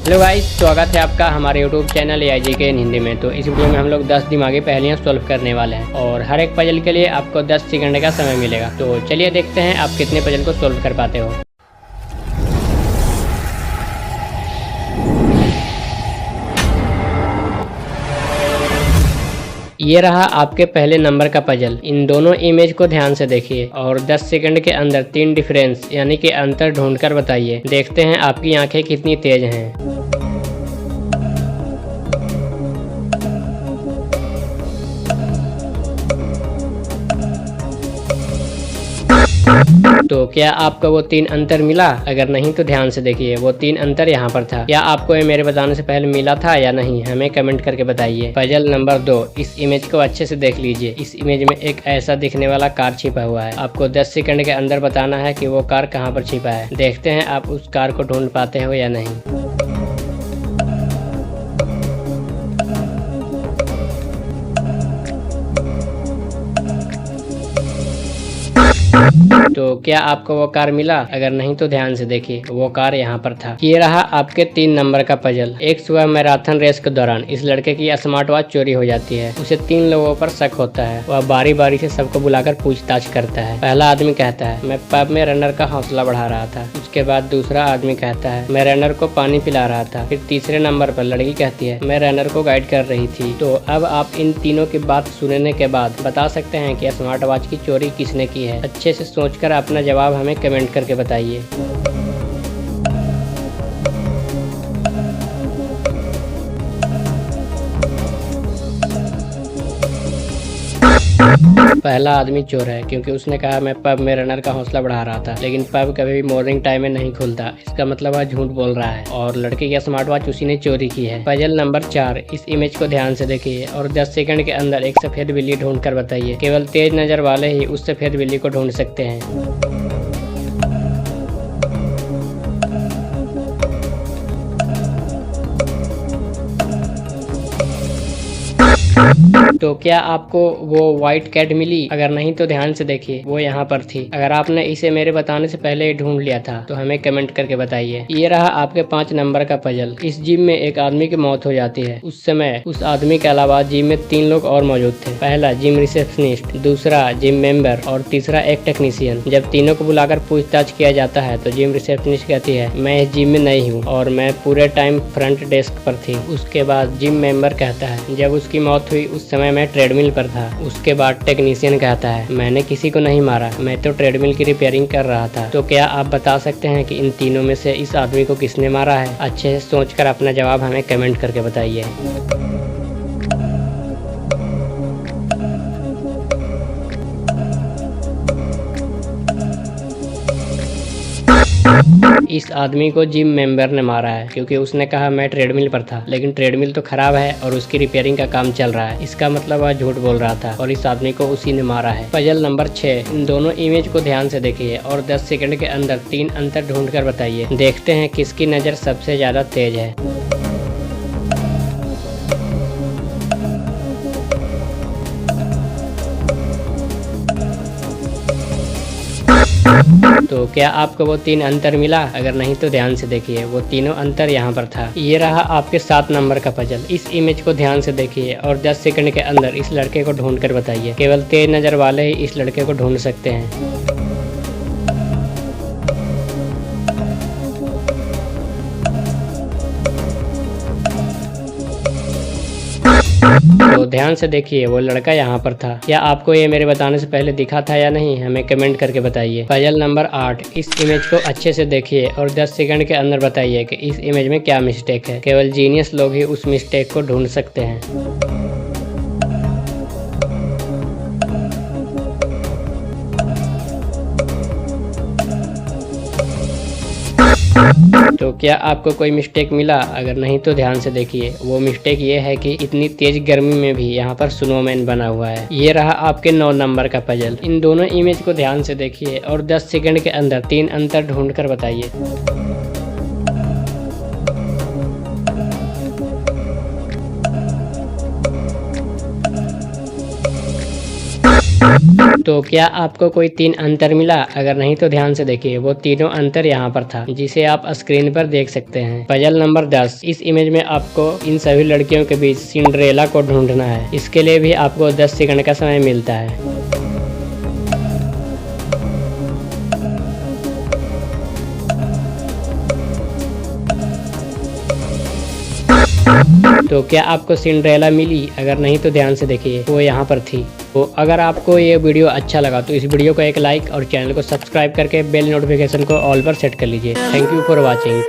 Hello guys, स्वागत है आपका हमारे यूट्यूब चैनल AIG के हिंदी में। तो इस वीडियो में हम लोग 10 दिमागी पहेलियां सॉल्व करने वाले हैं और हर एक पजल के लिए आपको 10 सेकंड का समय मिलेगा। तो चलिए देखते हैं आप कितने पजल को सॉल्व कर पाते हो। ये रहा आपके पहले नंबर का पजल। इन दोनों इमेज को ध्यान से देखिए और 10 सेकंड के अंदर 3 डिफरेंस यानी कि अंतर ढूंढकर बताइए। देखते हैं आपकी आंखें कितनी तेज हैं। तो क्या आपको वो 3 अंतर मिला? अगर नहीं तो ध्यान से देखिए, वो 3 अंतर यहाँ पर था। क्या आपको ये मेरे बताने से पहले मिला था या नहीं? हमें कमेंट करके बताइए। पजल नंबर 2, इस इमेज को अच्छे से देख लीजिए। इस इमेज में एक ऐसा दिखने वाला कार छिपा हुआ है। आपको 10 सेकंड के अंदर बताना है कि वो कार कहाँ पर छिपा है। देखते हैं आप उस कार को ढूंढ पाते हो या नहीं। तो क्या आपको वो कार मिला? अगर नहीं तो ध्यान से देखिए, वो कार यहाँ पर था। ये रहा आपके 3 नंबर का पजल। एक सुबह मैराथन रेस के दौरान इस लड़के की स्मार्ट वॉच चोरी हो जाती है। उसे 3 लोगों पर शक होता है। वह बारी बारी से सबको बुलाकर पूछताछ करता है। पहला आदमी कहता है, मैं पब में रनर का हौसला बढ़ा रहा था। उसके बाद दूसरा आदमी कहता है, मैं रनर को पानी पिला रहा था। फिर तीसरे नंबर पर लड़की कहती है, मैं रनर को गाइड कर रही थी। तो अब आप इन तीनों की बात सुनने के बाद बता सकते हैं कि स्मार्ट वॉच की चोरी किसने की है। अच्छे से सोचकर अपना जवाब हमें कमेंट करके बताइए। पहला आदमी चोर है क्योंकि उसने कहा मैं पब में रनर का हौसला बढ़ा रहा था, लेकिन पब कभी भी मॉर्निंग टाइम में नहीं खुलता। इसका मतलब वह झूठ बोल रहा है और लड़के की स्मार्ट वॉच उसी ने चोरी की है। पजल नंबर 4, इस इमेज को ध्यान से देखिए और 10 सेकंड के अंदर एक सफेद बिल्ली ढूंढ कर बताइए। केवल तेज नजर वाले ही उस सफेद बिल्ली को ढूंढ सकते हैं। तो क्या आपको वो व्हाइट कैट मिली? अगर नहीं तो ध्यान से देखिए, वो यहाँ पर थी। अगर आपने इसे मेरे बताने से पहले ही ढूंढ लिया था तो हमें कमेंट करके बताइए। ये रहा आपके 5 नंबर का पजल। इस जिम में एक आदमी की मौत हो जाती है। उस समय उस आदमी के अलावा जिम में 3 लोग और मौजूद थे। पहला जिम रिसेप्शनिस्ट, दूसरा जिम मेंबर और तीसरा एक टेक्नीशियन। जब तीनों को बुलाकर पूछताछ किया जाता है तो जिम रिसेप्शनिस्ट कहती है, मैं इस जिम में नई हूँ और मैं पूरे टाइम फ्रंट डेस्क पर थी। उसके बाद जिम मेंबर कहता है, जब उसकी मौत हुई उस समय मैं ट्रेडमिल पर था। उसके बाद टेक्नीशियन कहता है, मैंने किसी को नहीं मारा, मैं तो ट्रेडमिल की रिपेयरिंग कर रहा था। तो क्या आप बता सकते हैं कि इन तीनों में से इस आदमी को किसने मारा है? अच्छे से सोचकर अपना जवाब हमें कमेंट करके बताइए। इस आदमी को जिम मेंबर ने मारा है क्योंकि उसने कहा मैं ट्रेडमिल पर था, लेकिन ट्रेडमिल तो खराब है और उसकी रिपेयरिंग का काम चल रहा है। इसका मतलब वह झूठ बोल रहा था और इस आदमी को उसी ने मारा है। पजल नंबर 6, इन दोनों इमेज को ध्यान से देखिए और 10 सेकंड के अंदर 3 अंतर ढूंढकर बताइए। देखते हैं किसकी नजर सबसे ज्यादा तेज है। तो क्या आपको वो 3 अंतर मिला? अगर नहीं तो ध्यान से देखिए, वो तीनों अंतर यहाँ पर था। ये रहा आपके 7 नंबर का पजल। इस इमेज को ध्यान से देखिए और 10 सेकंड के अंदर इस लड़के को ढूंढ कर बताइए। केवल तेज नजर वाले ही इस लड़के को ढूंढ सकते हैं। तो ध्यान से देखिए, वो लड़का यहाँ पर था। क्या आपको ये मेरे बताने से पहले दिखा था या नहीं? हमें कमेंट करके बताइए। पजल नंबर 8, इस इमेज को अच्छे से देखिए और 10 सेकंड के अंदर बताइए कि इस इमेज में क्या मिस्टेक है। केवल जीनियस लोग ही उस मिस्टेक को ढूंढ सकते हैं। तो क्या आपको कोई मिस्टेक मिला? अगर नहीं तो ध्यान से देखिए, वो मिस्टेक ये है कि इतनी तेज गर्मी में भी यहाँ पर स्नोमैन बना हुआ है। ये रहा आपके 9 नंबर का पजल। इन दोनों इमेज को ध्यान से देखिए और 10 सेकंड के अंदर 3 अंतर ढूंढ कर बताइए। तो क्या आपको कोई 3 अंतर मिला? अगर नहीं तो ध्यान से देखिए, वो तीनों अंतर यहाँ पर था, जिसे आप स्क्रीन पर देख सकते हैं। Puzzle number 10। इस इमेज में आपको इन सभी लड़कियों के बीच सिंड्रेला को ढूंढना है। इसके लिए भी आपको 10 सेकंड का समय मिलता है। तो क्या आपको सिंड्रेला मिली? अगर नहीं तो ध्यान से देखिए, वो यहाँ पर थी। तो अगर आपको ये वीडियो अच्छा लगा तो इस वीडियो को एक लाइक और चैनल को सब्सक्राइब करके बेल नोटिफिकेशन को ऑल पर सेट कर लीजिए। Thank you for watching.